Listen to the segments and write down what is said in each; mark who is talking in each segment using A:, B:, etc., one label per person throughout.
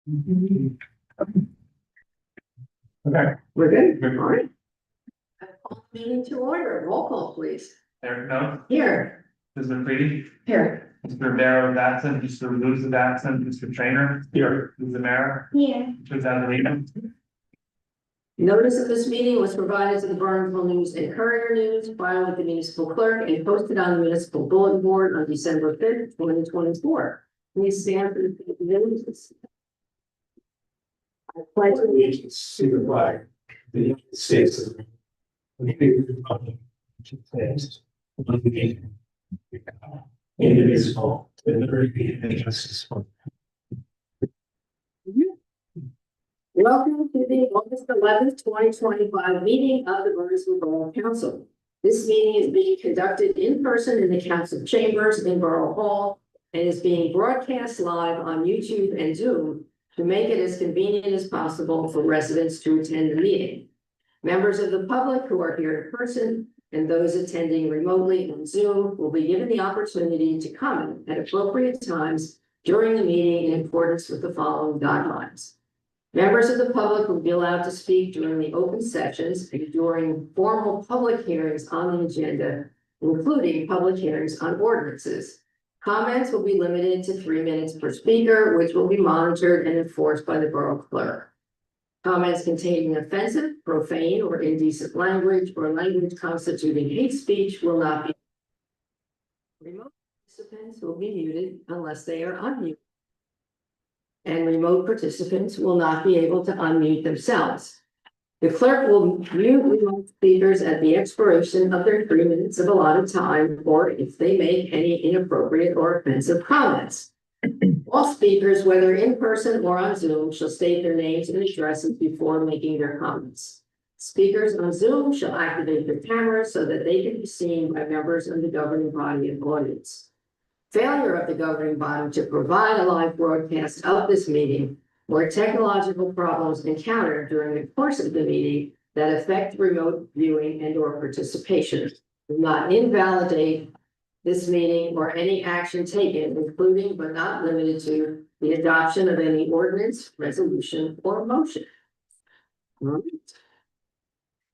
A: Okay.
B: We're good? All right. I call the meeting to order. Roll call, please.
A: Eric, no.
B: Here.
A: Mr. McCready.
B: Here.
A: Mr. Barrow is absent. Mr. Lewis is absent. Mr. Trainer. Here. Mr. Mara.
B: Here.
A: Mr. Zazarino.
B: Notice of this meeting was provided to the Bernardsville News and Courier News, filed with the municipal clerk and posted on the municipal bulletin board on December 5th, 2024. Please stand for the Pledge of Allegiance. I pledge allegiance
C: to the flag of the United States of America, and to the republic which stands one nation, indivisible, with liberty and justice for all.
B: Welcome to the August 11th, 2025 meeting of the Bernardsville Borough Council. This meeting is being conducted in person in the council chambers in Borough Hall and is being broadcast live on YouTube and Zoom to make it as convenient as possible for residents to attend the meeting. Members of the public who are here in person and those attending remotely on Zoom will be given the opportunity to comment at appropriate times during the meeting in accordance with the following guidelines. Members of the public will be allowed to speak during the open sessions and during formal public hearings on the agenda, including public hearings on ordinances. Comments will be limited to 3 minutes per speaker, which will be monitored and enforced by the borough clerk. Comments containing offensive, profane, or indecent language or language constituting hate speech will not be. Remote participants will be muted unless they are unmuted. And remote participants will not be able to unmute themselves. The clerk will mute remote speakers at the expiration of their 3 minutes of allotted time, or if they make any inappropriate or offensive comments. All speakers, whether in person or on Zoom, shall state their names and addresses before making their comments. Speakers on Zoom shall activate their cameras so that they can be seen by members of the governing body and audience. Failure of the governing body to provide a live broadcast of this meeting or technological problems encountered during the course of the meeting that affect remote viewing and or participation will not invalidate this meeting or any action taken, including but not limited to the adoption of any ordinance, resolution, or motion. All right.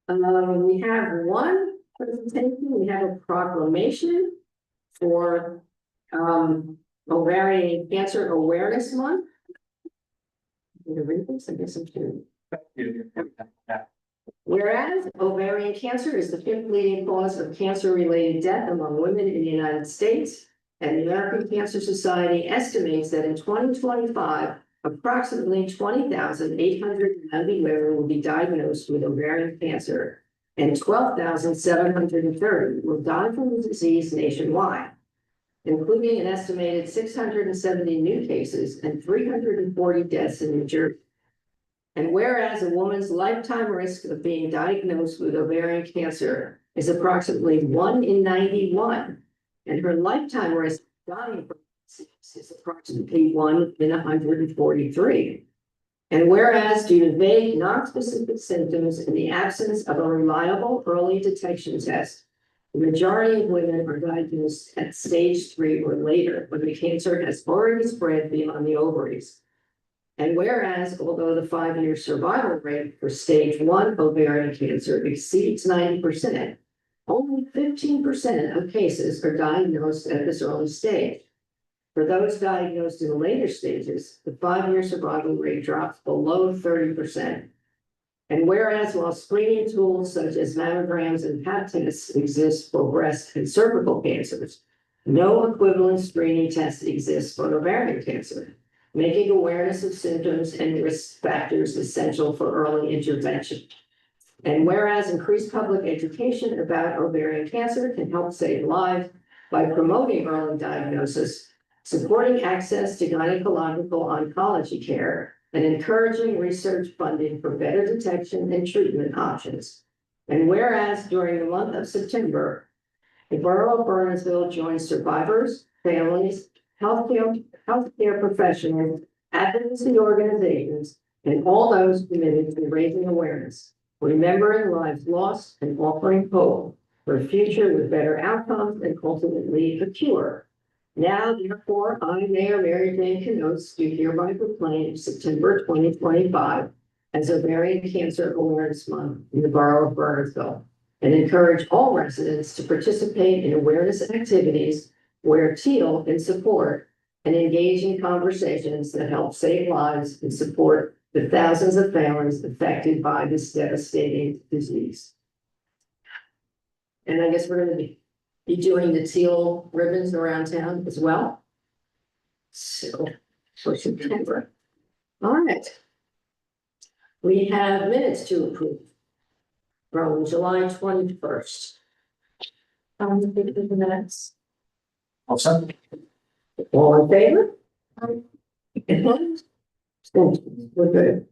B: We have one presentation. We have a proclamation for Ovarian Cancer Awareness Month. I'm gonna read this, I guess I'm kidding. Whereas ovarian cancer is the 5th leading cause of cancer-related death among women in the United States, and the American Cancer Society estimates that in 2025, approximately 20,890 women will be diagnosed with ovarian cancer, and 12,730 will die from the disease nationwide, including an estimated 670 new cases and 340 deaths in New Jersey. And whereas a woman's lifetime risk of being diagnosed with ovarian cancer is approximately 1 in 91, and her lifetime risk of dying from disease is approximately 1 in 143. And whereas due to vague, non-specific symptoms in the absence of a reliable early detection test, the majority of women are diagnosed at stage 3 or later when the cancer has already spread beyond the ovaries. And whereas, although the 5-year survival rate for stage 1 ovarian cancer exceeds 90%, only 15% of cases are diagnosed at this early stage. For those diagnosed in later stages, the 5-year survival rate drops below 30%. And whereas while screening tools such as mammograms and Pap tests exist for breast and cervical cancers, no equivalent screening test exists for ovarian cancer, making awareness of symptoms and risk factors essential for early intervention. And whereas increased public education about ovarian cancer can help save lives by promoting early diagnosis, supporting access to gynecological oncology care, and encouraging research funding for better detection and treatment options. And whereas during the month of September, the Borough of Bernardsville joins survivors, families, healthcare professionals, advocacy organizations, and all those committed to raising awareness, remembering lives lost, and offering hope for a future with better outcomes and ultimately a cure. Now, therefore, I, Mayor Mary Jane Canoes, do hereby proclaim September 2025 as Ovarian Cancer Awareness Month in the Borough of Bernardsville, and encourage all residents to participate in awareness activities, wear teal in support, and engage in conversations that help save lives and support the thousands of families affected by this devastating disease. And I guess we're going to be doing the teal ribbons around town as well. So, for September. All right. We have minutes to approve from July 21st. The minutes.
A: Awesome.
B: All in favor? Opposed? We're good.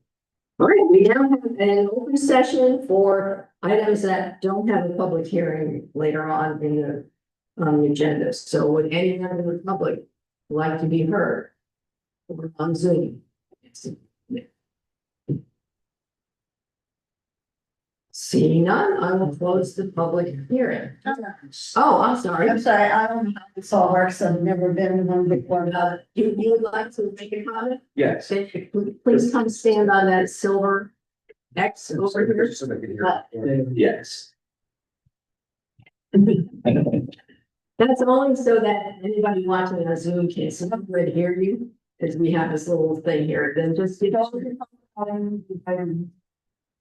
B: All right, we now have an open session for items that don't have a public hearing later on in the agenda. So would anyone in the public like to be heard? Or on Zoom? Seeing none, I will close the public hearing. Oh, I'm sorry.
D: I'm sorry, I don't know how this all works, I've never been in one before.
B: You would like to make a comment?
C: Yes.
B: Please come stand on that silver X over here.
C: Yes.
B: That's only so that anybody watching on Zoom can somewhere hear you, because we have this little thing here, then just.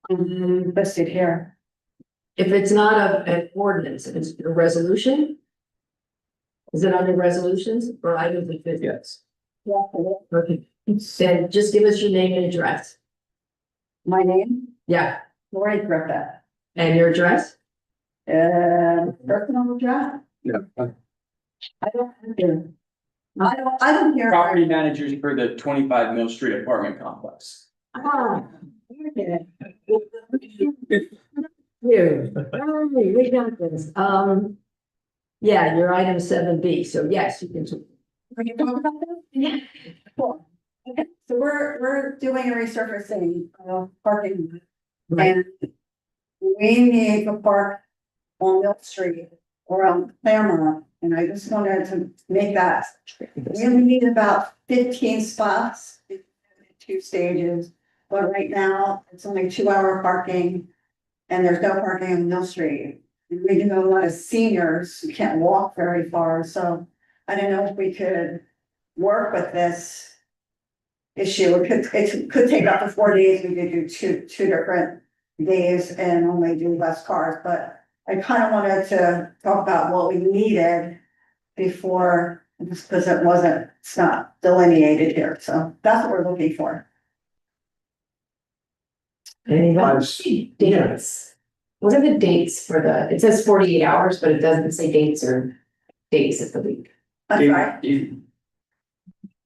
D: I'm listed here.
B: If it's not an ordinance, it's a resolution? Is it under resolutions or items of business?
C: Yes.
B: Okay, then just give us your name and address.
D: My name,
B: Yeah,
D: Lori Griffith.
B: and your address?
D: Personal address?
C: No.
D: I don't hear. I don't hear.
E: Property managers for the 25 Mill Street apartment complex.
B: Ah, okay. You, we got this. Yeah, your item 7B, so yes, you can.
D: Can you talk about that?
B: Yeah.
D: Cool. Okay, so we're doing a resurfacing of parking.
B: Right.
D: And we need to park on Mill Street or on Claremont, and I just wanted to make that. We only need about 15 spots in 2 stages, but right now it's only 2-hour parking. And there's no parking on Mill Street. And we do have a lot of seniors who can't walk very far, so I don't know if we could work with this issue. It could take up to 4 days. We could do two different days and only do less cars, but I kind of wanted to talk about what we needed before, because it's not delineated here, so that's what we're looking for.
B: Anybody? Dates. What are the dates for it says 48 hours, but it doesn't say dates or days of the week.
D: That's right.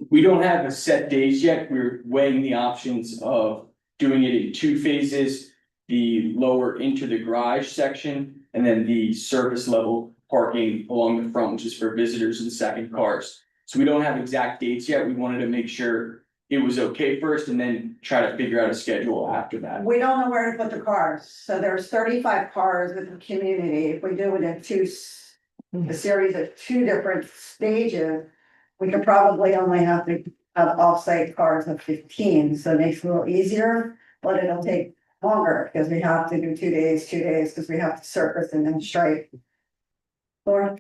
E: We don't have a set days yet. We're weighing the options of doing it in 2 phases. The lower into the garage section and then the surface level parking along the front, which is for visitors and second cars. So we don't have exact dates yet. We wanted to make sure it was okay first and then try to figure out a schedule after that.
D: We don't know where to put the cars, so there's 35 cars in the community. If we do it in a series of 2 different stages, we could probably only have to have off-site cars of 15, so it makes it a little easier, but it'll take longer because we have to do 2 days, because we have to surface and then stripe. Or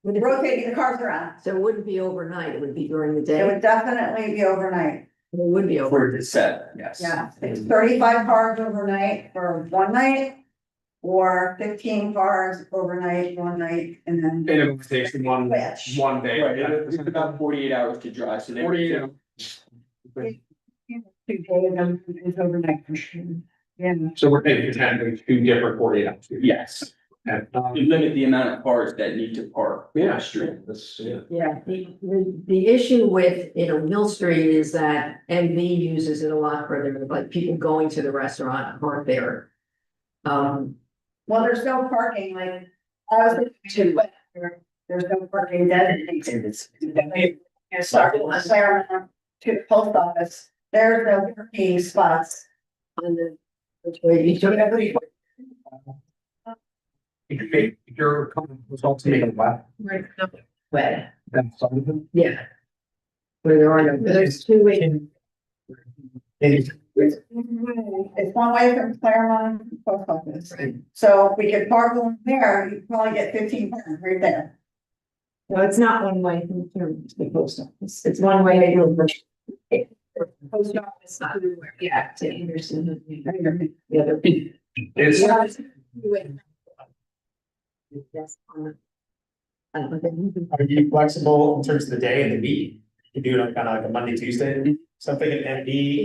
D: rotating the cars around.
B: So it wouldn't be overnight, it would be during the day.
D: It would definitely be overnight.
B: It would be over.
E: For the set, yes.
D: Yeah, it's 35 cars overnight for one night. Or 15 cars overnight, one night, and then.
A: And it takes one
D: Which?
A: day.
E: Right, it's about 48 hours to dry, so they.
A: 48 hours.
D: 2 days and it's overnight for sure. Yeah.
A: So we're taking 2 different 48 hours.
E: Yes,
A: And,
E: we limit the amount of cars that need to park on
A: yeah,
E: the street.
A: that's, yeah.
B: Yeah, the issue with, Mill Street is that MV uses it a lot for their, like, people going to the restaurant aren't there.
D: Well, there's no parking, like, I was thinking, there's no parking designated. It's starting to Claremont to the post office, there's no parking spots
B: on the, which way you should have.
A: If you're coming, results in a left.
B: Way. Yeah. Where there are no, there's two ways.
D: It's one way from Claremont to the post office. So if we could park along there, you'd probably get 15 cars right there.
B: No, it's not one way from here to the post office. It's one way to the post office, not everywhere. Yeah, to Anderson. The other.
A: It's,
B: Yeah, it's two way. Yes,
C: Are you flexible in terms of the day and the week? You do it on kind of like a Monday, Tuesday, something and be.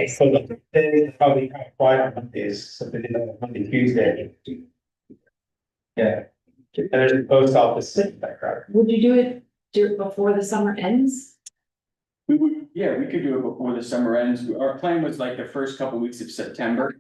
C: So the day probably kind of quiet on Mondays, something like Monday, Tuesday. Yeah. And there's a post office in that crowd.
B: Would you do it before the summer ends?
E: We would, yeah, we could do it before the summer ends. Our plan was like the first couple weeks of September.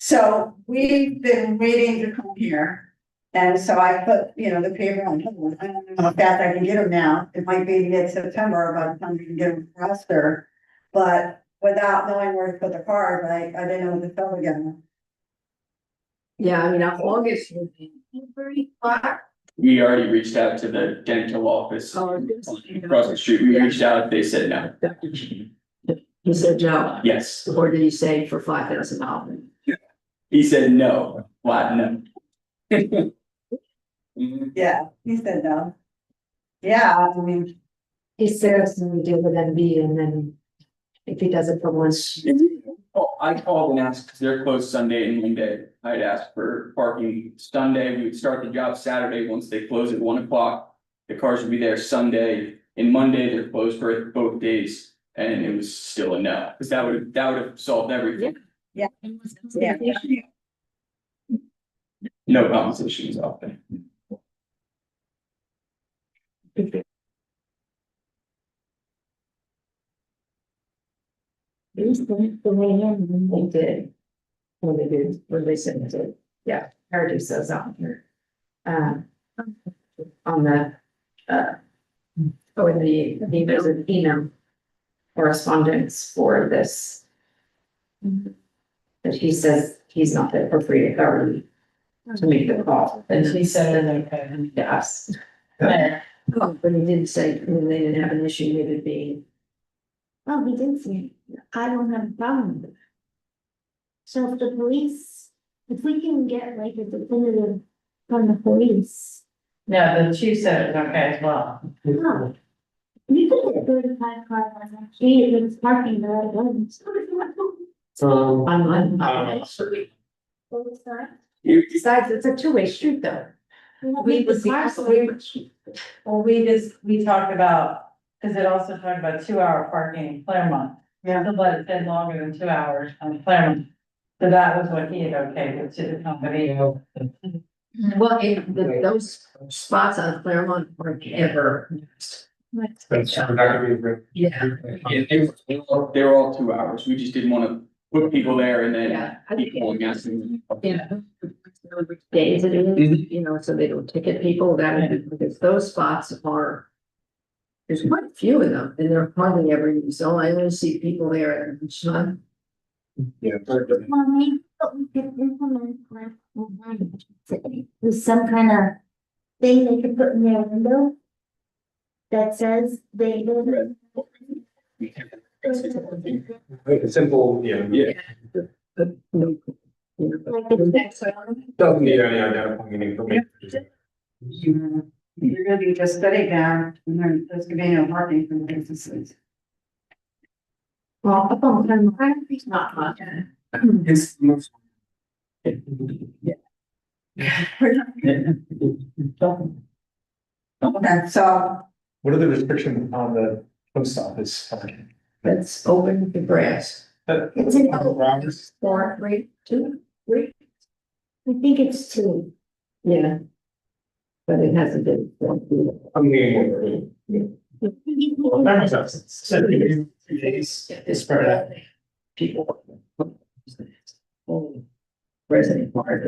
D: So we've been waiting to come here. And so I put, the paper on hold. I don't know how fast I can get them now. It might be mid-September by the time we can get them faster. But without knowing where to put the cars, I didn't know what to tell again.
B: Yeah, I mean, August would be pretty far.
E: We already reached out to the dental office across the street. We reached out, they said no.
B: He said no,
E: Yes,
B: or did he say for $5,000?
E: he said no, flat no. Mhm.
D: Yeah, he said no. Yeah, I mean,
B: He said it's gonna deal with NB and then if he does it for once.
E: Oh, I called and asked, because they're closed Sunday and Monday. I'd asked for parking Sunday. We would start the job Saturday. Once they close at 1 o'clock. The cars would be there Sunday and Monday. They're closed for both days. And it was still a no, because that would have solved everything.
D: Yeah.
E: No compensation was offered.
B: The way in, they did. When they sent it, yeah, Heritage says on here. On the, in the, there's an email correspondence for this. That he says he's not the appropriate authority to make the call, and he said it okay to us. But he didn't say, they didn't have an issue with it being.
F: Oh, he did say, I don't have a problem with it. So if the police, if we can get like a definitive from the police.
G: Yeah, the chief said it's okay as well.
F: No. You could get 35 cars on that street if it's parking the right ones.
B: On.
F: What was that?
B: Besides, it's a two-way street though.
F: We
G: was
F: the cars
G: Well, we talked about, because it also talked about 2-hour parking in Claremont.
D: Yeah.
G: To let it stay longer than 2 hours on Claremont. So that was what he had okayed with to the company.
B: Well, those spots on Claremont were ever used.
C: That's not gonna be great.
B: Yeah.
E: Yeah, they were all 2 hours. We just didn't want to put people there and then
B: Yeah. I think-
E: people guessing.
B: Yeah. Which days it is, so they don't ticket people that, because those spots are. There's quite a few of them and they're hardly ever used, so I only see people there at each time.
C: Yeah.
F: Well, maybe what we could implement with some kind of thing they could put in their window. That says they live.
C: Simple,
E: Yeah.
B: But no.
F: Like it's
C: Doesn't need any identifying information.
D: you're gonna be just sitting there, and there's gonna be no parking for the businesses.
B: Well, up on Claremont, it's not much.
C: It's most.
D: Okay, so,
C: What are the restrictions on the post office?
B: It's open to grass.
F: It's an
C: Hours?
B: 4, 3, 2, 3.
F: I think it's 2.
B: Yeah. But it hasn't been.
C: I mean. Well, that makes sense. So, 2 days.
B: It's spread out. People. Resident part.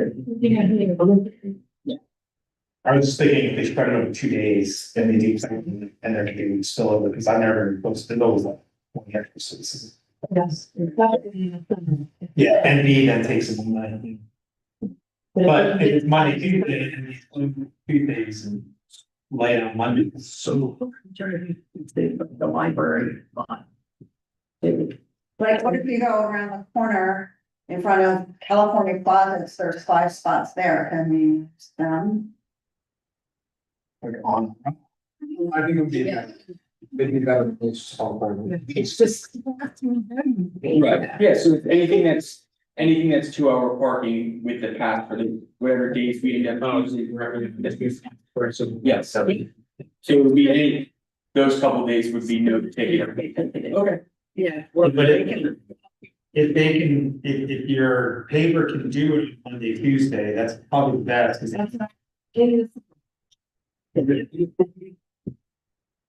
C: I was just thinking if they spread it over 2 days, then they do something and they're gonna do spill over, because I never posted those like 1 year. So this is,
B: Yes.
C: yeah, NB then takes it one night.
A: But if it's Monday, Tuesday, and these Tuesdays and late on Monday, so.
B: The library.
D: Like, what if you go around the corner in front of California Closets, there's 5 spots there, can we,
H: Like on. I think it would be.
B: Yeah.
H: Maybe better place to talk about it.
B: It's just.
E: Right, yeah, so if anything that's 2-hour parking with the pass for the, whatever days we end up using. Yes, so it would be any, those couple days would be no ticket. Okay.
B: Yeah.
A: But if they can, if your paper can do it Monday, Tuesday, that's probably the best, because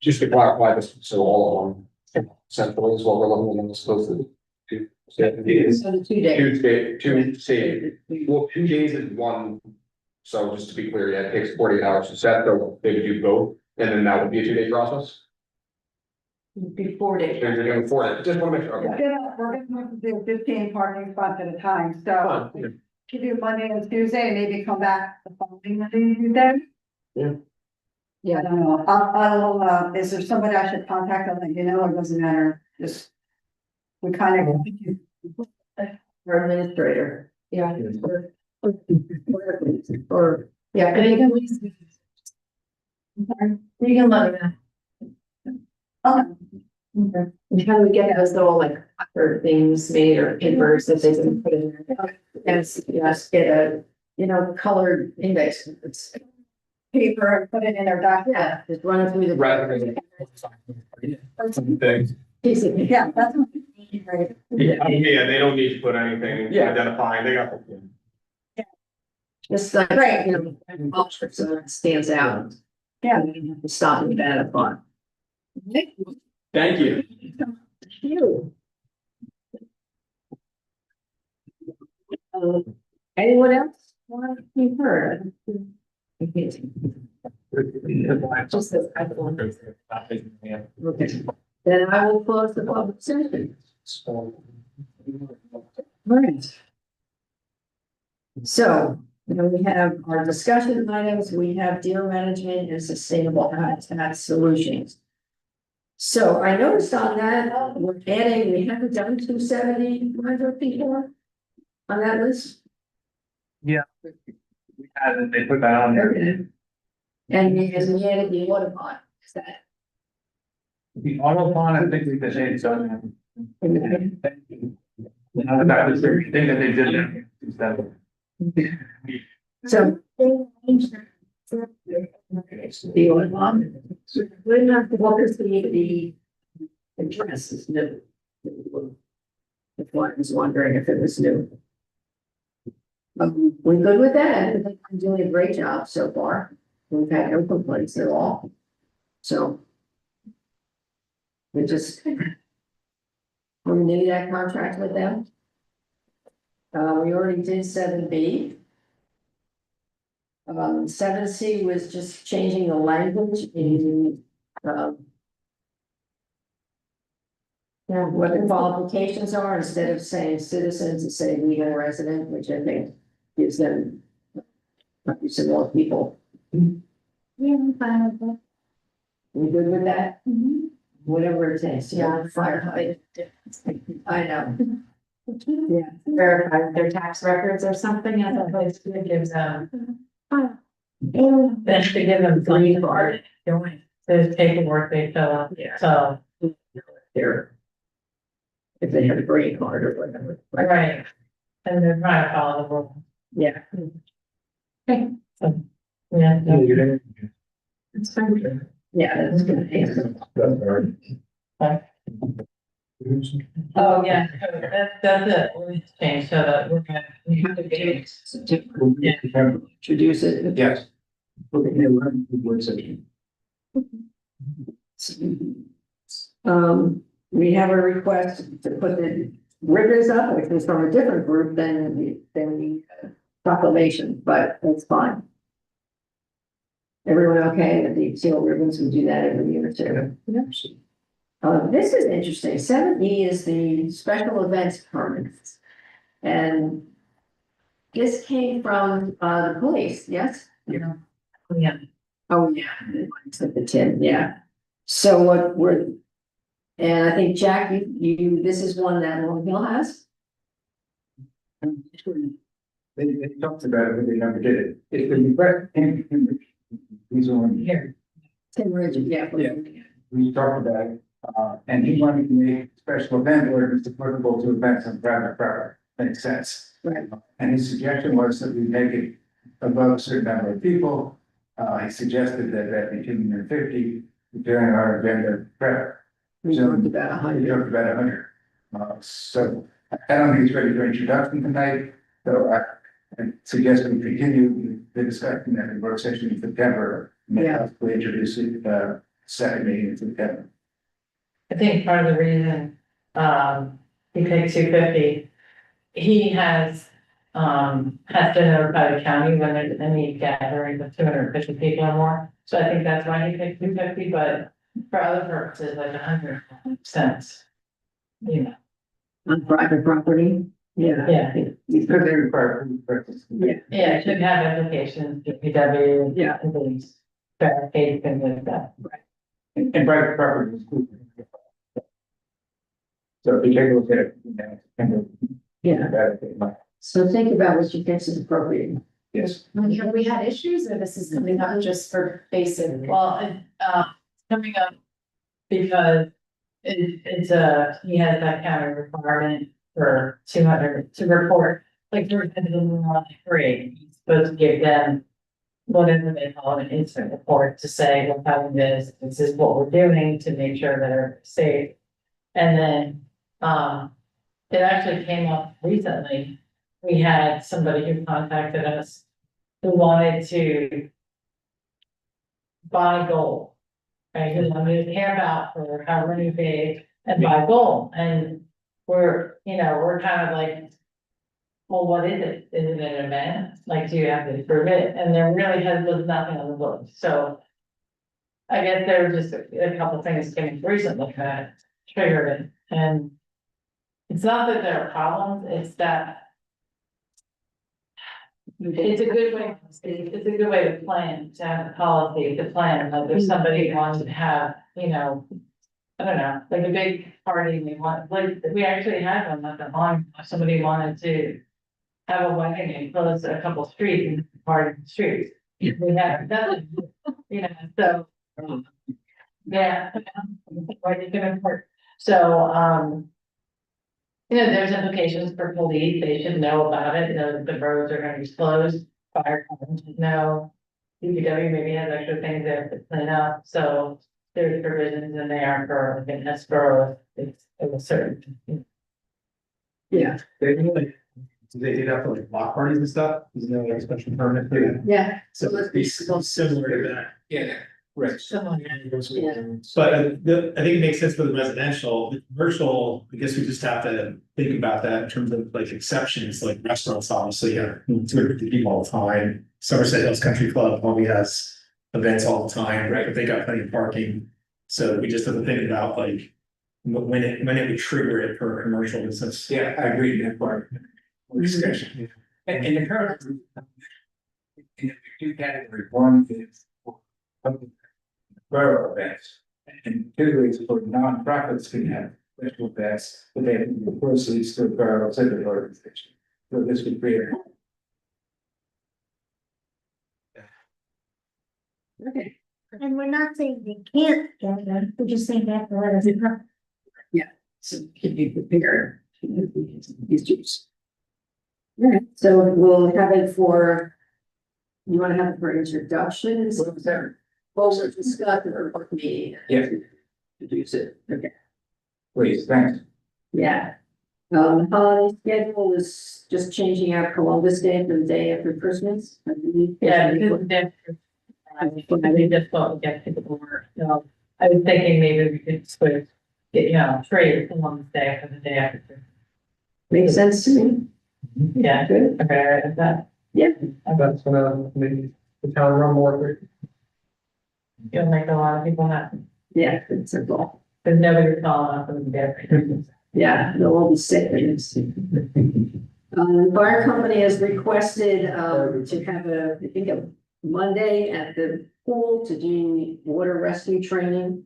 H: Just to clarify this, so all of them, central is what we're looking at, supposed to. It is
B: So the 2 days.
H: Tuesday, Tuesday, well, 2 days is one. So just to be clear, yeah, it takes 48 hours to set, so they would do both, and then that would be a 2-day process.
B: Before days.
H: They're doing 4 days, just want to make sure, okay.
D: we're gonna have to do 15 parking spots at a time, so.
H: Fine, yeah.
D: Can do Monday and Tuesday, and maybe come back the following Monday and Tuesday? I
B: Yeah,
D: don't know, I'll, is there somebody I should contact, I'll let you know, or doesn't matter, just. We kind of.
B: our administrator, yeah. Or, yeah,
G: But you can leave. You can let me know.
B: how do we get those little like or things made or papers that they can put in there? Yes, get a, colored index, it's,
D: Paper and put it in their document.
B: yeah, just run it through the.
H: Rather than. Some things.
D: Yeah, that's. Right.
H: Yeah, they don't need to put anything
E: Yeah.
H: identifying, they got.
B: Just like,
D: Right.
B: culture, so it stands out.
D: Yeah.
B: You don't have to stop and add a fun.
E: Thank you.
B: Anyone else want to be heard? Just as I want. Okay, then I will close the public session. Right. So, we have our discussion items, we have deer management and sustainable habitat solutions. So I noticed on that, we're adding, we haven't done 270 before on that list.
A: we had it, they put that on there.
B: Okay. And we added the water pond, is that?
A: The auto bond, I think that they've done.
B: Okay.
A: That was the thing that they did.
B: So. The water pond. We're not, what is the address is new. If one was wondering if it was new. We're good with that, I think they're doing a great job so far, we've had no complaints at all, so. We just. Renew that contract with them. We already did 7B. 7C was just changing the language in, what the qualifications are, instead of saying citizens, to say legal resident, which I think gives them some more people.
F: Yeah, I'm fine with that.
B: We good with that?
F: Mhm.
B: Whatever it takes, yeah, fire height. I know.
G: Yeah, verify their tax records or something, as opposed to it gives them,
F: And
G: then to give them green card. There's paperwork they fill out,
B: Yeah.
G: so,
B: They're. If they have a green card or whatever.
G: right. And they're trying to follow the rule.
B: Yeah.
G: So, yeah. no,
B: It's fine. Yeah, that's good.
G: Oh, yeah, so that's it, we'll just change so that we're gonna, we have to be.
B: Introduce it.
H: Yes.
B: We have a request to put the ribbons up, which is from a different group than the proclamation, but that's fine. Everyone okay with the steel ribbons? We do that every year too. This is interesting. 7E is the special events permit. And This came from, the police, yes?
G: Yeah.
B: Oh, yeah, except the tin, yeah. So what we're, and I think Jack, this is one that Long Hill has?
C: They talked about it, but they never did it. It's been, these are on here.
B: Tin Ridge, yeah.
C: Yeah. We talked about it, and he wanted to make special event ordinance applicable to events on private property. Makes sense.
B: Right.
C: And his suggestion was that we make it above a certain number of people. He suggested that be 250 during our agenda prep.
B: We talked about
C: We
B: 100.
C: talked about 100. So I don't think it's ready for introduction tonight, so I suggest we continue the discussion at the work session in September.
B: Yeah.
C: We introduce it, second meeting in September.
G: I think part of the reason, he picked 250, he has to notify the county when there's any gathering of 250 people or more. So I think that's why he picked 250, but for other purposes, like 100 cents. You know,
B: On private property, yeah.
G: yeah,
C: Because they require breakfast.
B: Yeah.
G: yeah, it should have implications, DPW.
B: Yeah.
G: And things, barricades, things like that.
C: And private property is good. So if you take a look at it, you know, September.
B: Yeah. So think about what you think is appropriate.
C: Yes.
I: Have we had issues or this is coming up just for basic?
G: Well, coming up because it's he has that kind of requirement for 200 to report, like for example, free, he's supposed to give them whatever they call an incident report to say, we're having this is what we're doing to make sure that they're safe. And then, it actually came up recently. We had somebody who contacted us who wanted to buy gold. Right, who wanted to care about for however many days and buy gold, and we're kind of like, well, what is it? Is it an event? Like, do you have to prove it? And there really was nothing on the book, so. I guess there were just a couple things came recently that triggered it, and. It's not that there are problems, it's that. It's a good way, it's a good way to plan, to have a policy, to plan, like if somebody wants to have, I don't know, like a big party, they want, like, we actually had one not that long, somebody wanted to. Have a wedding and close a couple streets and party in the streets. We had, that's, so. Yeah. What you can afford, so, there's implications for police, they should know about it, know that the roads are gonna be closed, fire department should know. DPW maybe has extra things there to clean up, so there's provisions in there for like an escrow, it's a certain.
B: Yeah.
A: They did that for like block parties and stuff, there's no like special permit for that.
B: Yeah.
A: So let's be similar to that.
C: Yeah, right.
B: Yeah.
A: But I think it makes sense for the residential, the commercial, I guess we just have to think about that in terms of like exceptions, like restaurants, obviously, 250 people all the time. Somerset Hills Country Club probably has events all the time, right, but they got plenty of parking. So we just have to think about like when it would trigger it for a commercial business.
C: Yeah, I agree with that part. Discussion. And the current. In the two categories, one is for borough events, and two is for nonprofits can have special events, but they have to be proceeds to a borough civic organization. So this would create.
B: Okay.
F: And we're not saying they can't get them, we're just saying that for us.
B: So can be prepared. These juice. All right, so we'll have it for. You wanna have it for introductions? Well, we'll discuss it for meeting.
C: Yeah.
B: Introduce it, okay,
C: Please, thanks.
B: yeah. Holiday schedule is just changing out Columbus Day for the day after Christmas. I believe.
G: Yeah, because I think that's what we get to the board, so I was thinking maybe we could switch, trade Columbus Day for the day after.
B: Makes sense to me.
G: Yeah,
B: Good.
G: okay, is that,
H: That's gonna make the town run more.
G: you'll make a lot of people happy,
B: Yeah, it's simple.
G: because nobody's calling off for the day after Christmas.
B: Yeah, they'll all be sick. The fire company has requested, to have I think a Monday at the pool to do water rescue training.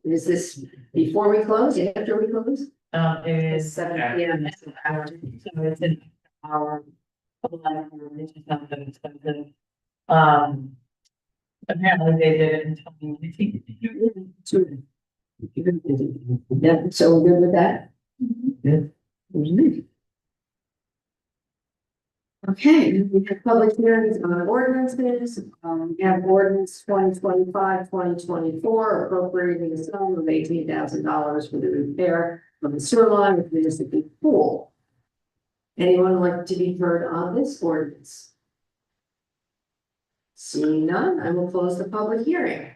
B: Is this before we close, after we close?
G: It is.
B: 7 p.m.
G: So it's an hour. It's just not that expensive. Apparently they did it in 2019.
B: Yeah, so we're good with that? Okay, we have public hearings on ordinances. We have ordinance 2025-2024 appropriating a sum of $18,000 for the repair of the sewer line with municipal pool. Anyone like to be heard on this ordinance? Seeing none, I will close the public hearing.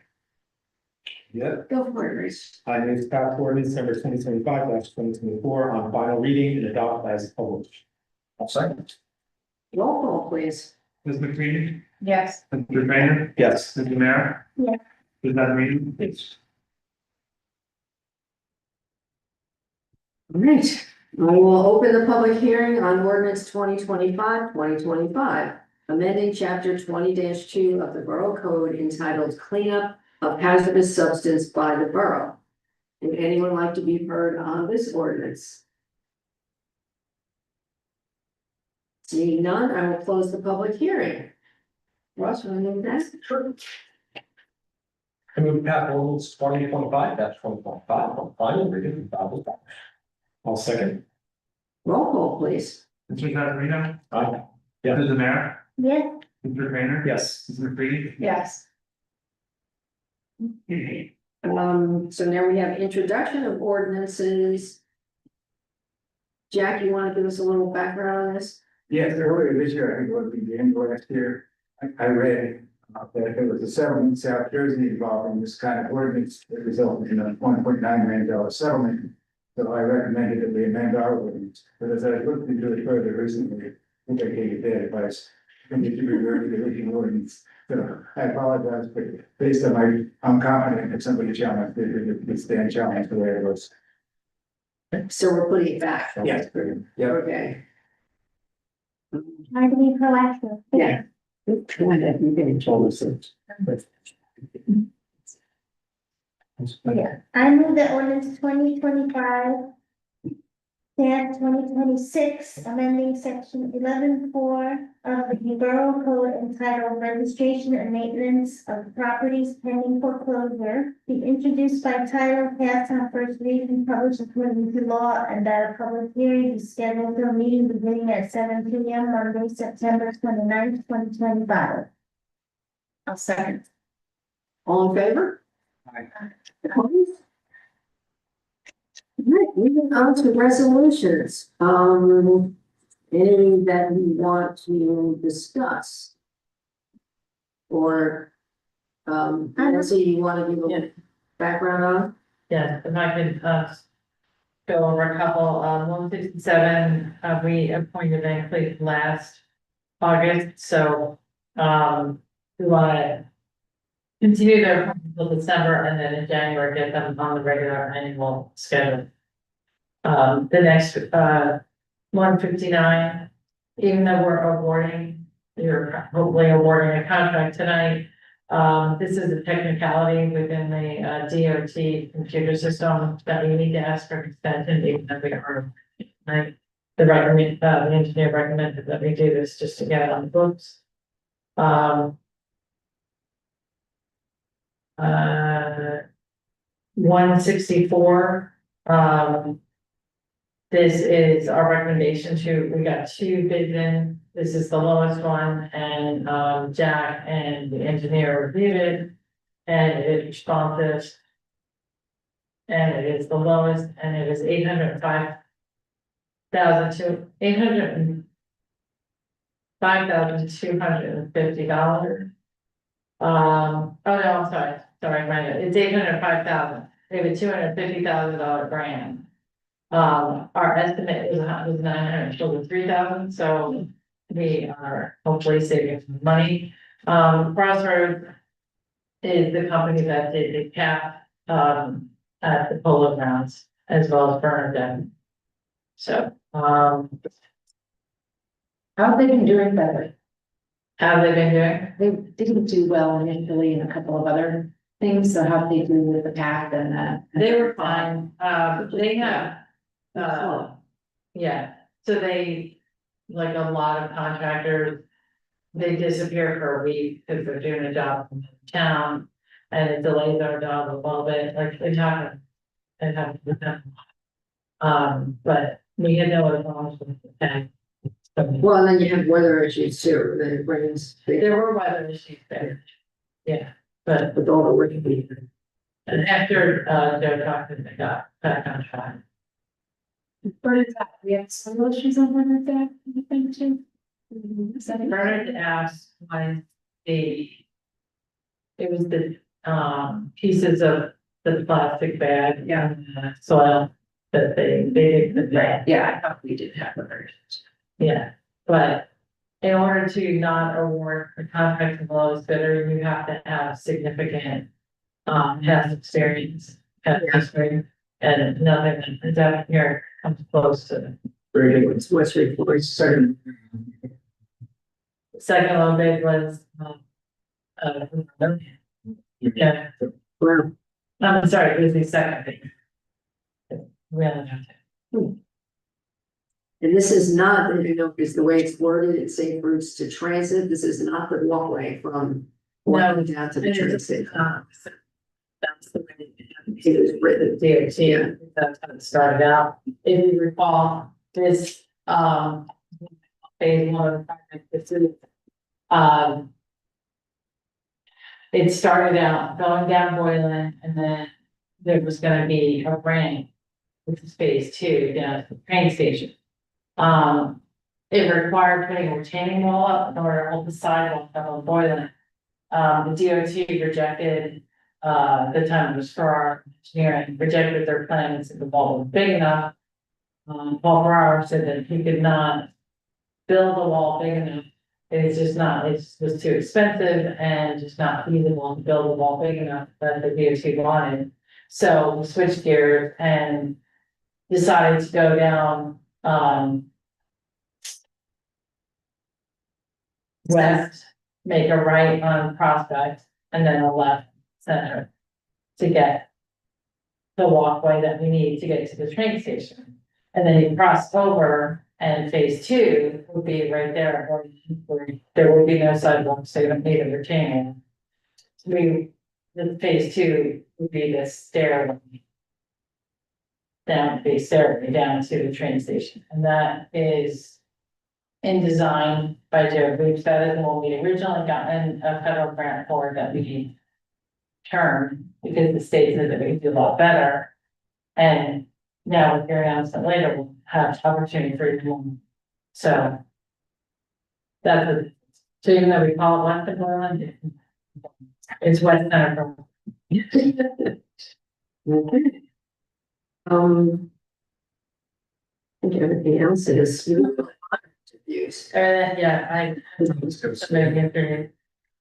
A: Yeah,
B: Go for it, Rich.
A: I move to pass ordinance number 2025-2024 on final reading and adopt as published.
H: I'll second.
B: Roll call, please.
C: Ms. McCready?
I: Yes.
C: Mr. Trainer?
A: Yes.
C: Mr. Mayor?
F: Yeah.
C: Ms. Zachariah?
A: Yes.
B: All right, I will open the public hearing on ordinance 2025-2025, amending chapter 20-2 of the Borough Code entitled Cleanup of Hazardous Substance by the Borough. Would anyone like to be heard on this ordinance? Seeing none, I will close the public hearing. Ross, want to move that?
H: Sure. I move to pass ordinance 2025-2025 on final reading and adopt.
A: I'll second.
B: Roll call, please.
C: Mr. Zachariah?
A: Aye. Yeah.
C: Mr. Mayor?
F: Yes,
C: Mr. Trainer?
A: Yes.
C: Ms. McCready?
I: Yes.
B: So now we have introduction of ordinances. Jack, you want to give us a little background on this?
C: Yes, earlier this year, I think it was the end of last year, I read that there was a settlement in South Jersey involving this kind of ordinance that resulted in a $1.9 million settlement. So I recommended that we amend our ordinance, but as I looked into it further recently, I think I gave you bad advice. I think it should be very the original ordinance. So I apologize, but based on I'm confident that somebody challenged it stand challenged the way it was.
B: So we're putting it back.
C: Yes. Yeah.
B: Okay.
F: trying to be proactive.
B: Yeah. Go ahead, you can control this.
F: Yeah, I move that ordinance 2025-2026, amending section 11.4 of the Borough Code entitled Registration and Maintenance of Properties Pending Foreclosure, be introduced by title, passed on first reading, published according to law, and that a public hearing is scheduled for a meeting beginning at 7 p.m. Monday, September 29th, 2025.
I: I'll second.
B: All in favor?
C: Aye.
B: Opposed? All right, moving on to resolutions. Anything that we want to discuss? Or, Nancy, you want to give a little background on?
G: Yeah, if I could, go over a couple, 157, we appointed Van Cleef last August, so, we wanna continue their appointment until December, and then in January, get them on the regular annual schedule. The next, 159, even though you're hopefully awarding a contract tonight. This is a technicality within the DOT computer system that we need to ask for extension, even though we are. The engineer recommended that we do this just to get it on the books. 164, this is our recommendation we got 2 bids in, this is the lowest one, and, Jack and the engineer reviewed it, and it is responsive. And it is the lowest, and it is $5,250. Oh no, I'm sorry, it's $805,000, they have a $250,000 grant. Our estimate was $943,000, so we are hopefully saving some money. Crossroads is the company that did the cap, at the polo grounds, as well as Bernardsville. So,
I: How have they been doing better?
G: How have they been doing?
I: They didn't do well initially in a couple of other things, so how did they do with the path and that?
G: They were fine, they have, yeah, so they, like a lot of contractors. They disappear for a week because they're doing a job in town, and it delays our job a little bit, like it happened. It happened with them. But we had no other problems with the tank.
B: Well, and then you have weather issues too, the rains,
G: There were weather issues there, yeah, but,
B: with all the working people.
G: and after, Joe talked to them, they got back on track.
I: What is that? We have some issues on one of that, I think too. Is that
G: Bernard asked when it was the, pieces of the plastic bag.
I: Yeah.
G: And the soil that they did.
I: Right, yeah, I thought we did have a version.
G: Yeah, but in order to not award a contract to the lowest bidder, you have to have significant past experience. Past history, and nothing that here comes close to.
B: It's West Report.
G: Second low bid was, yeah,
B: Well,
G: I'm sorry, it was the second bid. We had to.
B: and this is not, you know, because the way it's worded, it's safe routes to transit, this is not the walkway from. Walking down to the train station.
G: That's the way
B: It was written.
G: DOT, that's how it started out. If you recall, this, phase one of the project, this is, it started out going down Boylan, and then there was gonna be a ramp, which is phase two, down to the train station. It required putting a retaining wall up in order to hold the sidewalk up on Boylan. The DOT rejected, the time it was for our engineering, rejected their plans, and the wall was big enough. Paul Farrar said that he could not build a wall big enough. It's just not, it was too expensive and just not feasible to build a wall big enough that the DOT wanted. So we switched gears and decided to go down, west, make a right on Prospect, and then a left center to get the walkway that we need to get to the train station. And then you cross over, and phase two would be right there, where there would be no sidewalks, so you don't need a retaining. The phase two would be the stairway down, the stairway down to the train station, and that is in design by Joe Booth. That is what we originally got in a federal grant for, that we turned because the state said that we could do a lot better. And now with your announcement later, we'll have opportunity for you. So that's it. So even though we call it West of Portland, it's West Center.
B: Okay. I think everything else is. Interviews.
G: Yeah,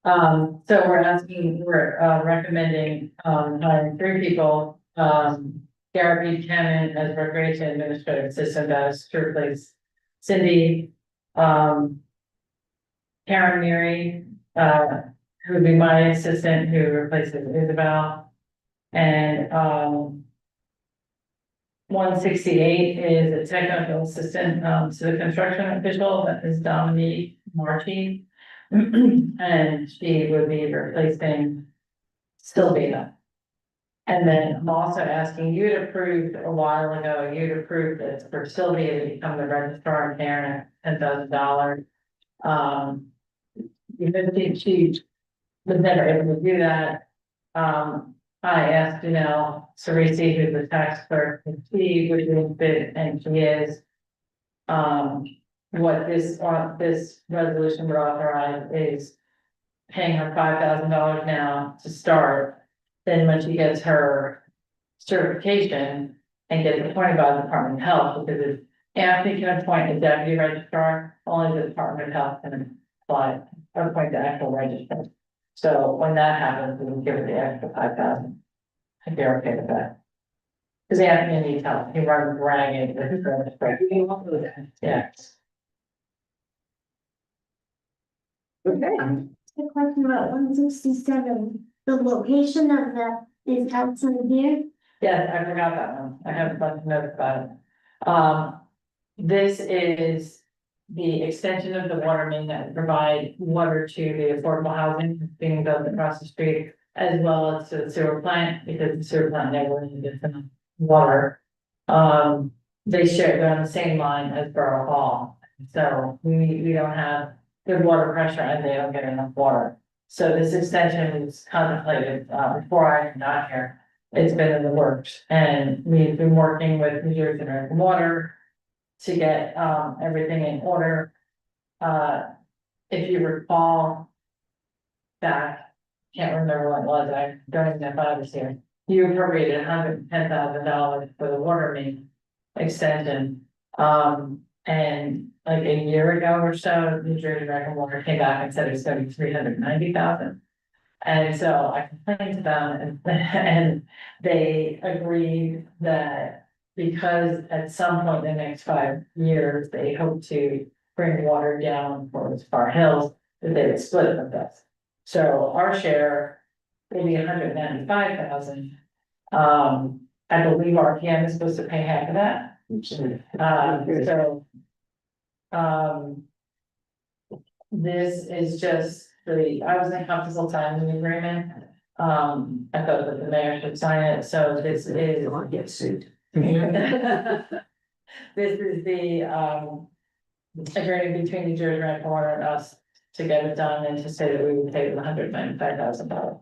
G: so we're recommending, hiring 3 people, Gary Buchanan as recreation administrative assistant, as to replace Cindy, Karen Mary, who would be my assistant, who replaces Isabel, and, 168 is a technical assistant, to the construction official, that is Dominique Marchi. And she would be replacing Sylvia. And then I'm also asking, you had approved a while ago, you'd approved it for Sylvia to become the registrar of Karen at $10,000. Because she was never able to do that. I asked, Cerisi, who's the tax clerk, if she would do it, and she is. What this resolution would authorize is paying her $5,000 now to start. Then when she gets her certification and gets appointed by the Department of Health, because if AFP can appoint a deputy registrar, only the Department of Health can appoint the actual registrar. So when that happens, we can give it the extra 5,000. If you're okay with that. Because AFP needs help, he runs ragged with his registrar. Yeah.
B: Okay,
F: The question about 167, the location of the is outside here.
G: Yeah, I forgot that one. I have a bunch of notes about it. This is the extension of the water main that provide water to the affordable housing being built across the street. As well as to the sewer plant, because the sewer plant never needed enough water. They share, they're on the same line as Borough Hall, so we don't have good water pressure and they don't get enough water. So this extension was contemplated, before I got here. It's been in the works, and we've been working with New Jersey American Water to get, everything in order. If you recall back, can't remember what it was, I don't even know if I was here. You appropriated $110,000 for the water main extension. And like a year ago or so, New Jersey American Water came back and said it was gonna be 390,000. And so I complained to them and they agreed that because at some point in the next 5 years, they hope to bring water down towards Far Hills, that they would split it with us. So our share will be 195,000. I believe RPM is supposed to pay half of that. So. This is just I was in comfortable time in the agreement. I thought that the mayor should sign it, so this is.
B: I'll get sued.
G: This is the agreement between New Jersey American Water and us to get it done and to say that we would pay the $195,000.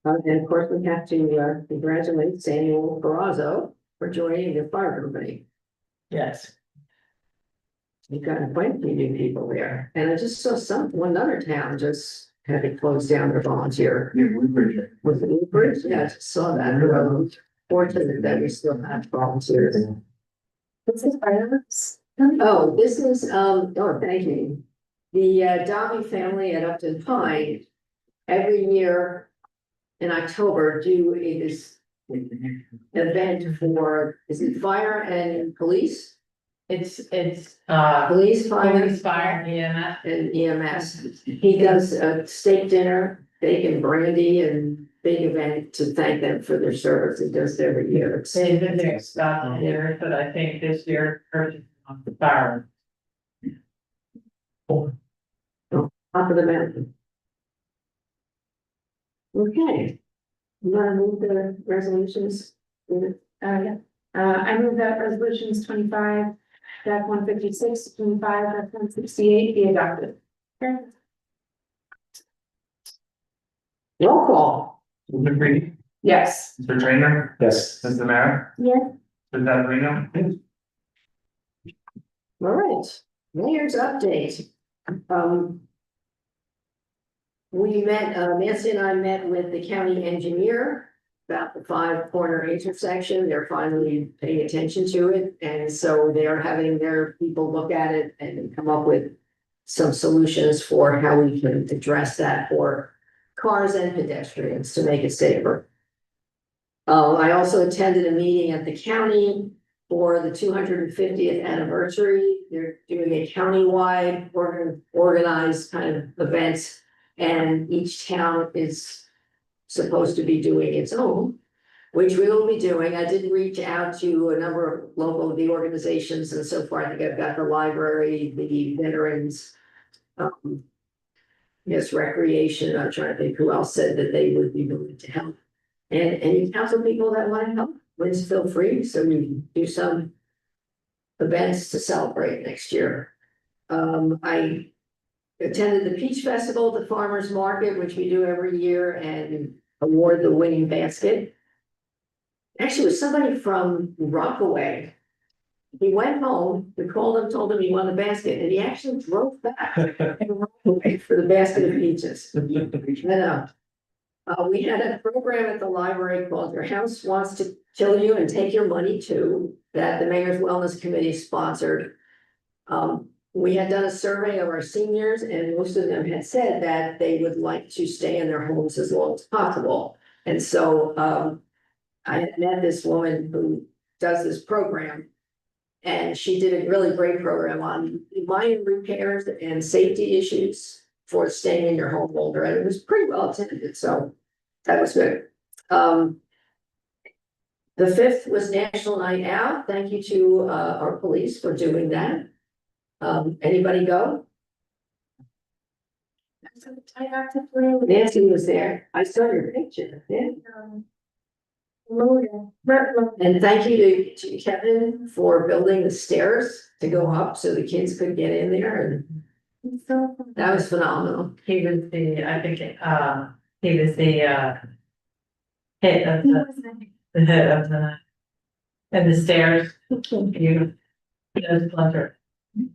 B: And of course, we have to congratulate Samuel Barrazo for joining the fire company.
G: Yes.
B: You've got quite a few new people there, and I just saw one other town just had to close down their volunteer. Was it Newbridge? Yeah, I just saw that. Fortunate that we still have volunteers.
I: What's this items?
B: Oh, this is, thank you. The Dobby family at Upton Pine every year in October do this event for, is it fire and police?
G: It's
B: Police, fire,
G: police, fire, EMS.
B: and EMS. He does a steak dinner, bacon brandy, and big event to thank them for their service. He does it every year. It's
G: They've been there about years, but I think this year purchased on the fire.
B: top of the mountain. Okay. You wanna move the resolutions?
I: Yeah. I move that resolutions 25-156, 25-168 be adopted.
B: Roll call.
C: Mr. Green,
I: Yes.
C: Mr. Trainer,
A: Yes.
C: Mr. Mayor,
F: Yes,
C: Mr. Zazarino.
B: All right, mayor's update. We met, Nancy and I met with the county engineer about the 5-corner intersection. They're finally paying attention to it. And so they are having their people look at it and come up with some solutions for how we can address that for cars and pedestrians to make it safer. I also attended a meeting at the county for the 250th anniversary. They're doing a countywide organized kind of event, and each town is supposed to be doing its own, which we will be doing. I did reach out to a number of local organizations, and so far I think I've got the library, the veterans, yes, recreation. I'm trying to think who else said that they would be willing to help. And any council people that want to help, please feel free, so we can do some events to celebrate next year. I attended the Peach Festival at the Farmers Market, which we do every year, and award the winning basket. Actually, it was somebody from Rockaway. He went home, we called him, told him he won the basket, and he actually drove back and Rockaway for the basket of peaches. I know. We had a program at the library called Your House Wants to Kill You and Take Your Money Too, that the Mayor's Wellness Committee sponsored. We had done a survey of our seniors, and most of them had said that they would like to stay in their homes as long as possible. And so I had met this woman who does this program. And she did a really great program on minor repairs and safety issues for staying in your home longer, and it was pretty well attended, so that was good. The 5th was National Night Out. Thank you to our police for doing that. Anybody go?
F: I have to play with.
B: Nancy was there. I saw your picture. Yeah.
F: Loader.
B: And thank you to Kevin for building the stairs to go up so the kids could get in there, and
F: So.
B: that was phenomenal.
G: He was the, I think, he was the, head of the head of the. And the stairs, you, no splinter.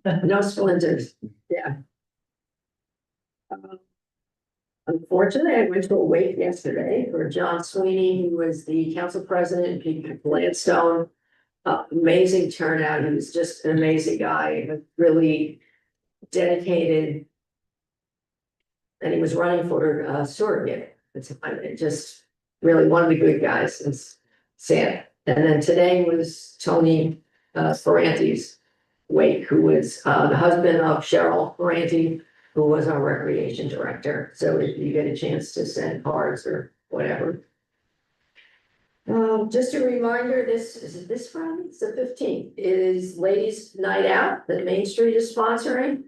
B: No splinters, yeah. Unfortunately, I went to a wake yesterday for John Sweeney, who was the council president in Gladstone. Amazing turnout. He was just an amazing guy, really dedicated. And he was running for surrogate. It's just really one of the good guys. It's sad. And then today was Tony Ferranti's wake, who was the husband of Cheryl Ferranti, who was our recreation director. So if you get a chance to send cards or whatever. Just a reminder, this Friday? It's the 15th, is Ladies Night Out that Main Street is sponsoring.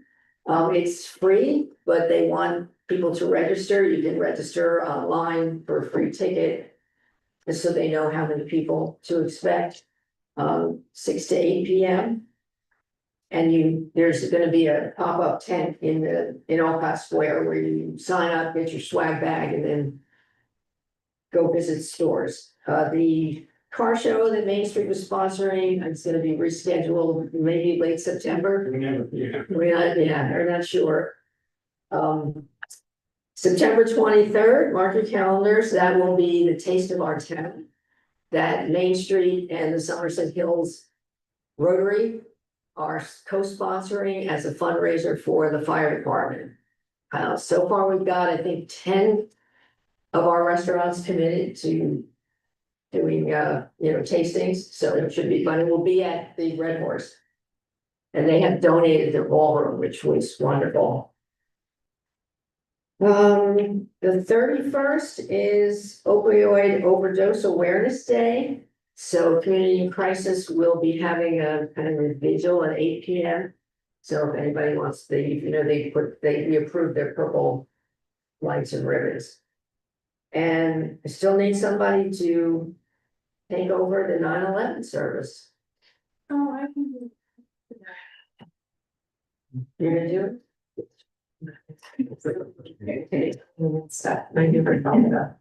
B: It's free, but they want people to register. You can register online for a free ticket. Just so they know how many people to expect, 6 to 8 p.m. And there's gonna be a pop-up tent in Olcott Square where you sign up, get your swag bag, and then go visit stores. The car show that Main Street was sponsoring, it's gonna be rescheduled, maybe late September. We're not sure. September 23rd, mark your calendars, that will be the Taste of Our Town. That Main Street and the Somerset Hills Rotary are co-sponsoring as a fundraiser for the fire department. So far, we've got, I think, 10 of our restaurants committed to doing, tastings, so it should be fun. It will be at the Red Horse. And they have donated their ballroom, which was wonderful. The 31st is opioid overdose awareness day. So Community in Crisis will be having a kind of a vigil at 8 p.m. So if anybody wants we approved their purple lights and ribbons. And I still need somebody to take over the 9/11 service.
F: Oh, I can do.
B: You're gonna do it? Okay, stop. Thank you for calling that.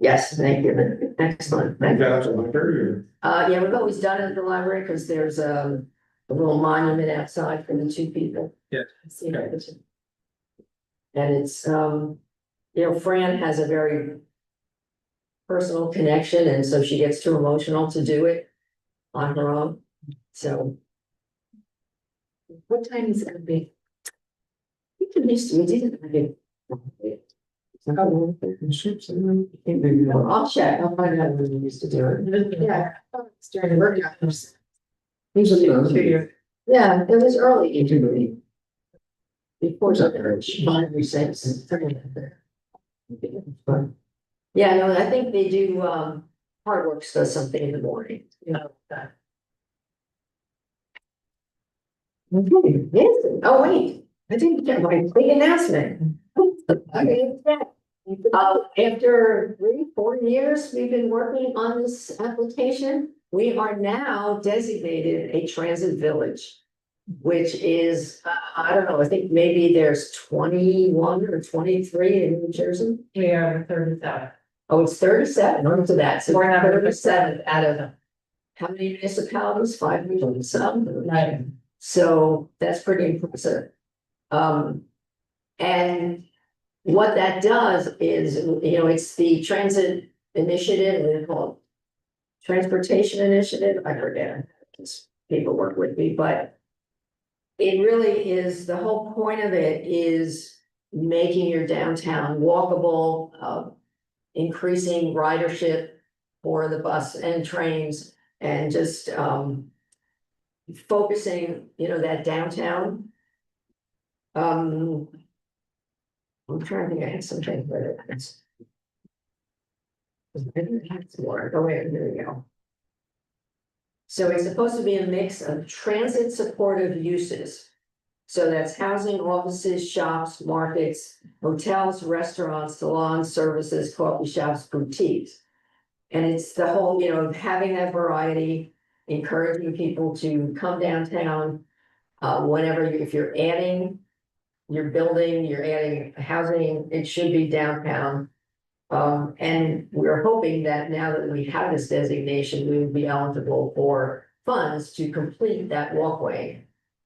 B: Yes, thank you. Excellent. Thank you. Yeah, we've always done it at the library because there's a little monument outside for the two people.
A: Yeah.
B: And it's Fran has a very personal connection, and so she gets too emotional to do it on her own. So what time is it gonna be? We can used to do it. I'll check. I'll find out when we used to do it. Yeah. It's during the work hours. Usually, yeah, it was early into the. Before the 5 or 6. Yeah, no, I think they do, Hardworks does something in the morning, that. Okay, yes, oh wait, I didn't get my big announcement. After 3-4 years, we've been working on this application. We are now designated a transit village, which is, I don't know, I think maybe there's 21 or 23 in New Jersey.
G: We are 37.
B: Oh, it's 37, on to that, so
G: We're
B: we're
G: number
B: 37 out of how many municipalities? 500 and some.
G: Right.
B: So that's pretty impressive. And what that does is, it's the transit initiative, and called transportation initiative, I forget, because people work with me, but it really is, the whole point of it is making your downtown walkable, increasing ridership for the bus and trains, and just, focusing, that downtown. I'm trying to think, I had something, but it's. I didn't have some more. Oh, wait, here we go. So it's supposed to be a mix of transit supportive uses. So that's housing, offices, shops, markets, hotels, restaurants, salons, services, coffee shops, boutiques. And it's the whole, having that variety, encouraging people to come downtown. Whenever, if you're adding, you're building, you're adding housing, it should be downtown. And we're hoping that now that we have this designation, we will be eligible for funds to complete that walkway.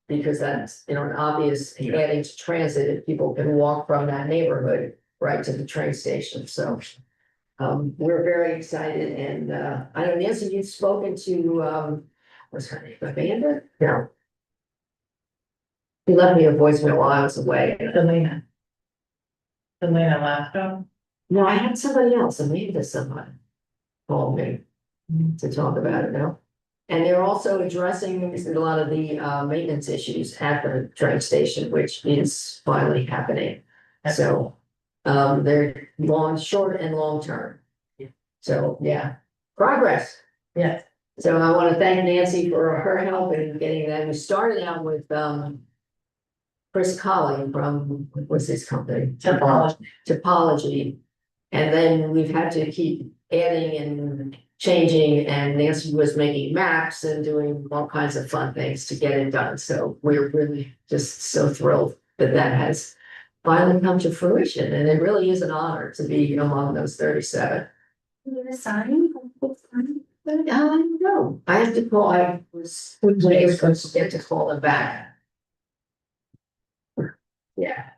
B: Because that's, an obvious adding to transit, if people can walk from that neighborhood right to the train station, so. We're very excited, and, I know, Nancy, you've spoken to, what's her name, Amanda? No. He left me a voicemail while I was away.
G: Elena. Elena Lasco.
B: No, I had somebody else, Amanda somebody called me to talk about it now. And they're also addressing a lot of the maintenance issues at the train station, which is finally happening. So they're short and long term. So, yeah, progress.
G: Yes.
B: So I want to thank Nancy for her help in getting that. We started out with Chris Colley from, what's his company? Topology. And then we've had to keep adding and changing, and Nancy was making maps and doing all kinds of fun things to get it done. So we're really just so thrilled that that has finally come to fruition, and it really is an honor to be among those 37.
F: You have a sign?
B: No, I have to call, I was supposed to get to call them back. Yeah.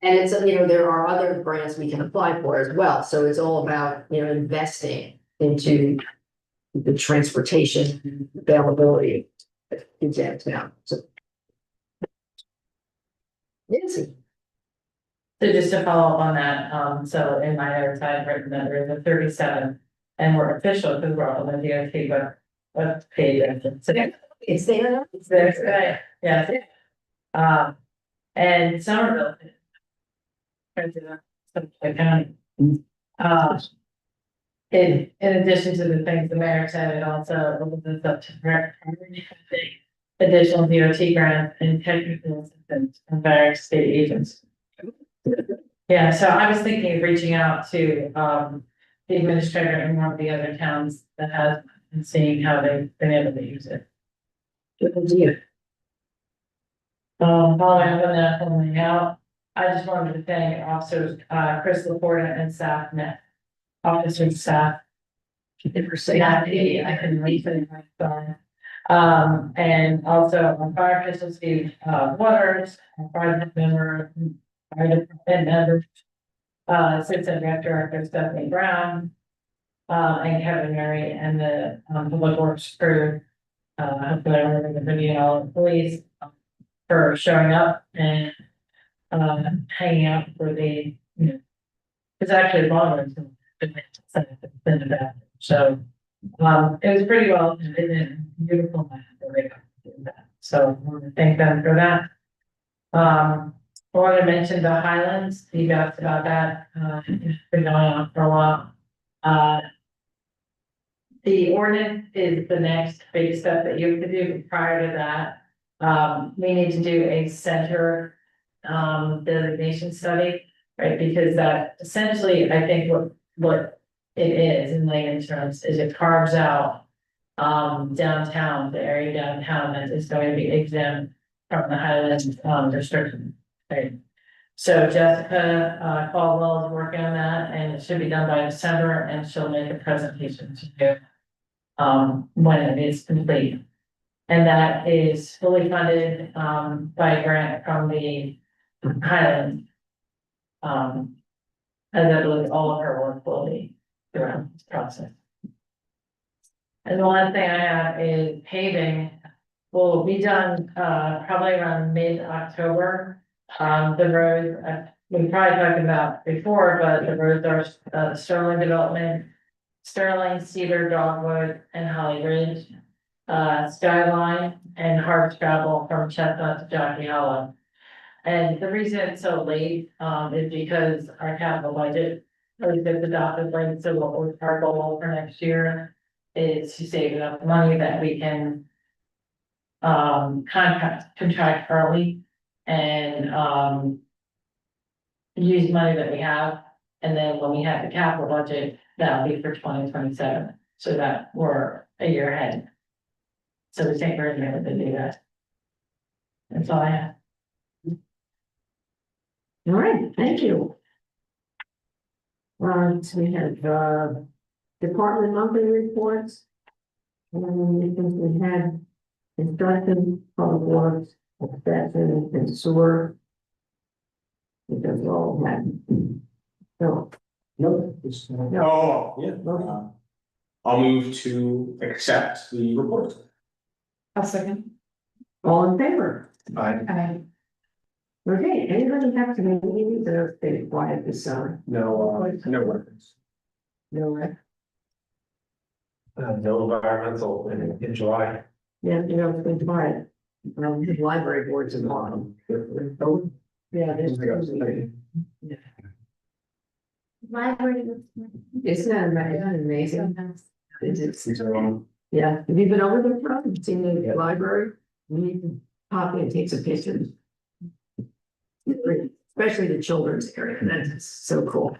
B: And it's, there are other grants we can apply for as well, so it's all about, investing into the transportation availability in downtown, so. Nancy.
G: So just to follow up on that, so in my notes, I've written that we're the 37, and we're official because we're on the DOT, but what page is it? So
B: It's there.
G: it's there, right? Yeah. And Somerville. County. In addition to the things the mayor said, it also opens up to additional DOT grants and technical assistance from various state agents. Yeah, so I was thinking of reaching out to the administrator in one of the other towns that has, and seeing how they've been able to use it.
B: Good idea.
G: Following up on that, filling out, I just wanted to thank officers, Chris Laporta and staff, officers, staff.
B: Never say
G: Not
B: that.
G: me, I couldn't leave it in my phone. And also our fire official Steve Waters, our fire member, fire department members, assistant director Stephanie Brown, and Kevin Murray, and the public works crew, hopefully I'm remembering the video, all employees for showing up and hanging out for the, it's actually longer than that. So it was pretty well, and beautiful night that they got to do that. So I want to thank them for that. I want to mention the Highlands, you asked about that, it's been going on for a while. The ordinance is the next big step that you have to do. Prior to that, we need to do a center designation study, right? Because that essentially, I think what it is in layman's terms is it carves out downtown, the area downtown that is going to be exempt from the Highlands restriction. Right. So Jessica Caldwell is working on that, and it should be done by December, and she'll make a presentation to you when it is complete. And that is fully funded by a grant from the Highlands. As I believe all of her work will be throughout this process. And the last thing I have is paving will be done probably around mid-October. The road we probably talked about before, but the roads are Sterling development Sterling, Cedar, Dogwood, and Holly Ridge. Skyline and Hardscrabble from Chestnut to Jockey Hollow. And the reason it's so late, is because our capital budget was just adopted late, so what was our goal for next year is to save enough money that we can contract early and use money that we have, and then when we have the capital budget, that'll be for 2027, so that we're a year ahead. So we think we're gonna be able to do that. That's all I have.
B: All right, thank you. So we have, department monthly reports. And I think we had construction, public works, inspection, and sewer. Because we all had. So,
H: No.
A: Oh, yeah. I'll move to accept the report.
I: I'll second.
B: all in favor?
I: I,
B: Okay, anybody have to make meetings or stay quiet this summer?
H: No, no records.
B: No, right?
A: No environmental in July.
B: Yeah, you know, it's been quiet. The library boards and all. Yeah, there's.
F: Library.
B: Isn't that amazing? It's,
H: These are on.
B: yeah, have you been over there, Rob? Seen the library? You can pop in and take some pictures. Especially the children's area, that's so cool.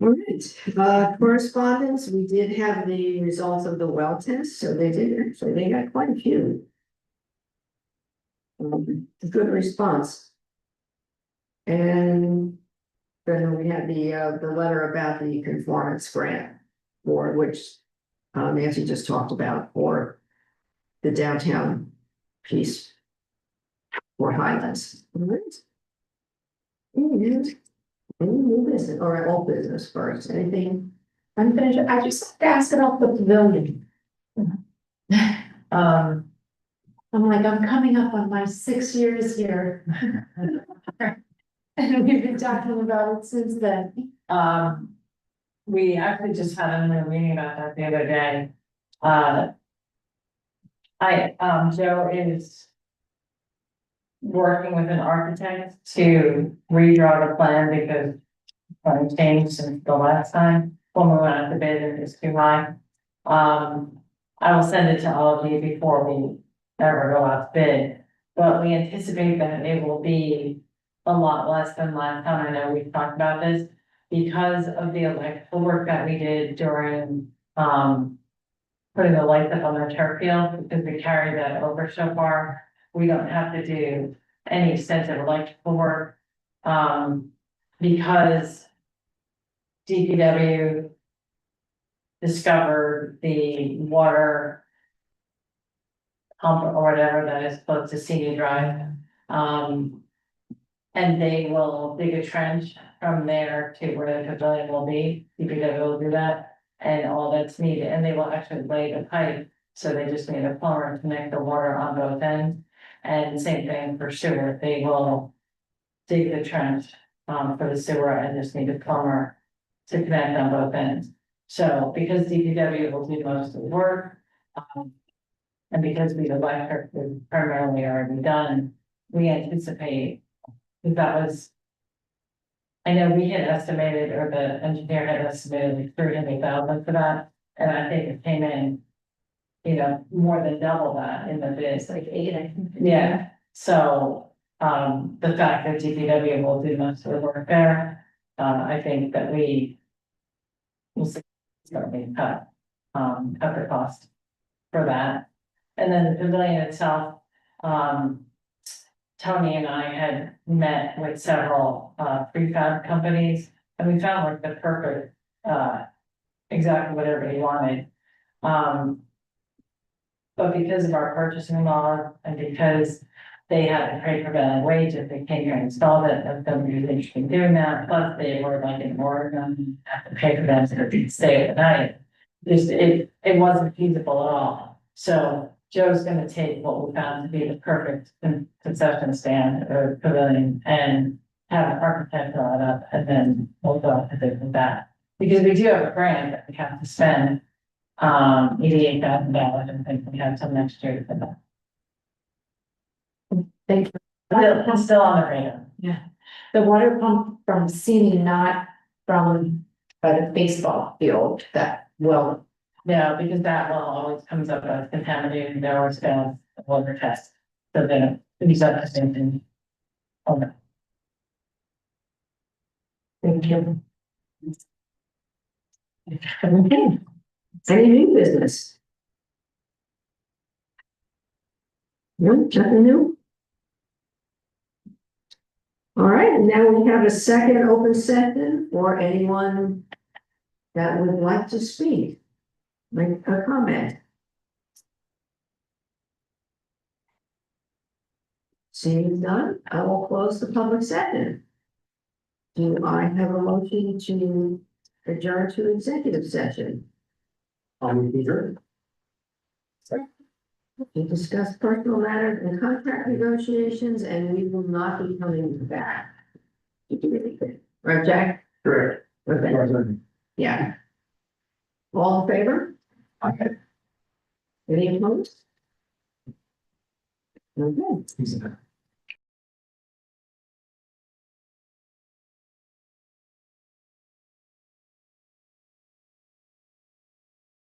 B: All right, correspondence, we did have the results of the well test, so they got quite a few. Good response. And then we had the letter about the conformance grant, for which Nancy just talked about, for the downtown piece for Highlands. All right. And any new business or old business first, anything?
I: I'm finished, I just asked about the pavilion. I'm like, I'm coming up on my 6 years here. And we've been talking about it since then.
G: We actually just had a meeting about that the other day. Joe is working with an architect to redraw the plan because it changed since the last time when we went out to bid and it's too high. I will send it to all of you before we ever go out to bid, but we anticipate that it will be a lot less than last time. I know we've talked about this because of the electrical work that we did during putting the lights up on the turf field, because we carried that over so far. We don't have to do any extensive electrical work, because DPW discovered the water pump or whatever that is close to Senior Drive. And they will dig a trench from there to where the pavilion will be. DPW will do that, and all that's needed, and they will actually lay the pipe. So they just need a plumber to connect the water on both ends. And same thing for sewer, they will dig the trench for the sewer and just need a plumber to connect on both ends. So because DPW will do most of the work, and because the electric is primarily already done, we anticipate, because that was, I know we had estimated, or the engineer had estimated like 300,000 for that, and I think it came in, you know, more than double that in the bid.
B: It's like 8, I think.
G: Yeah, so, the fact that DPW will do most of the work there, I think that we will certainly cut the cost for that. And then the pavilion itself, Tony and I had met with several prefab companies, and we found like the perfect, exactly what everybody wanted. But because of our purchasing law and because they had to pay prevailing wage if they came here and installed it, that's gonna be interesting doing that, plus they were like in Oregon, have to pay for them to stay at night. Just, it wasn't feasible at all. So Joe's gonna take what we found to be the perfect concession stand or pavilion and have an architect draw it up, and then we'll go out to bid with that. Because we do have a grant that we have to spend, $88,000, and I think we have some next year for that.
I: Thank you.
G: It's still on the radar.
I: Yeah, the water pump from Sini, not from by the baseball field, that well.
G: No, because that well always comes up as contaminated, there always fails the water test, so then it's up to same thing. Okay.
I: Thank you.
B: Okay. Any new business? No, nothing new? All right, and now we have a second open session for anyone that would like to speak, make a comment. Seeing none, I will close the public session. Do I have a motion to adjourn to executive session? To discuss personal matters and contract negotiations, and we will not be coming back. Right, Jack?
A: Correct.
B: Okay. Yeah. All in favor? Any opposed? Okay.